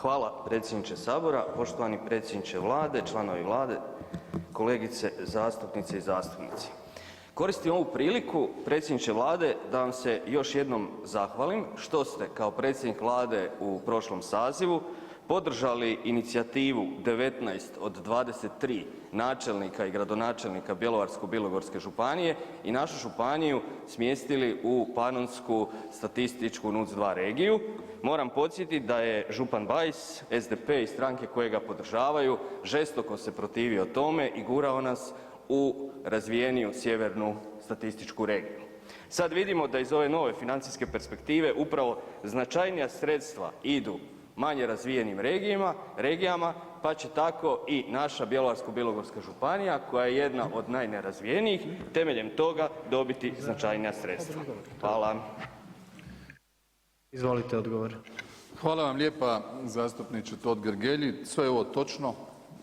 Hvala predsjedniče Sabora, poštovani predsjedniče Vlade, članovi Vlade, kolegice zastupnice i zastupnici. Koristim ovu priliku, predsjedniče Vlade, da vam se još jednom zahvalim što ste kao predsjednik Vlade u prošlom sazivu podržali inicijativu 19 od 23 načelnika i gradonačelnika Bjelovarsko-bilogorske županije i našu županiju smjestili u Panonsku statističku NUTS-2 regiju. Moram podsjetiti da je župan Bajs, SDP i stranke koje ga podržavaju žestoko se protivio tome i gurao nas u razvijeniju sjevernu statističku regiju. Sad vidimo da iz ove nove financijske perspektive upravo značajnija sredstva idu manje razvijenim regijama, pa će tako i naša Bjelovarsko-bilogorska županija koja je jedna od najnerazvijenijih temeljem toga dobiti značajnija sredstva. Hvala. Izvolite odgovor. Hvala vam lijepa zastupniče Totgergeli, sve je ovo točno.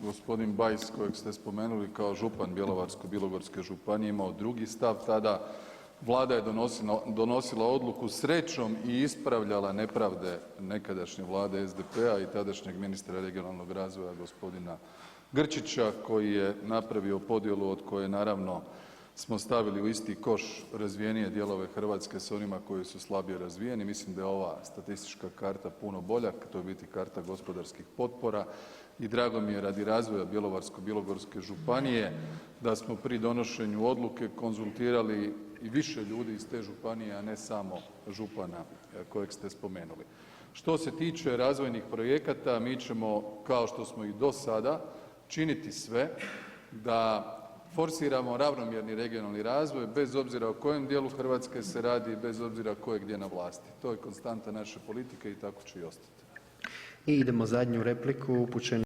Gospodin Bajs kojeg ste spomenuli kao župan Bjelovarsko-bilogorske županije imao drugi stav tada. Vlada je donosila odluku srećom i ispravljala nepravde nekadašnje Vlade SDP-a i tadašnjeg ministra regionalnog razvoja gospodina Grčića koji je napravio podjelu od koje naravno smo stavili u isti koš razvijenije dijelove Hrvatske s onima koji su slabije razvijeni. Mislim da je ova statistička karta puno bolja, to je u biti karta gospodarskih potpora i drago mi je radi razvoja Bjelovarsko-bilogorske županije da smo pri donošenju odluke konzultirali i više ljudi iz te županije, a ne samo župana kojeg ste spomenuli. Što se tiče razvojnih projekata, mi ćemo kao što smo i do sada činiti sve da forsiramo ravnomjerni regionalni razvoj bez obzira o kojem dijelu Hrvatske se radi i bez obzira tko je gdje na vlasti. To je konstanta naše politike i tako će i ostati. I idemo zadnju repliku upućenu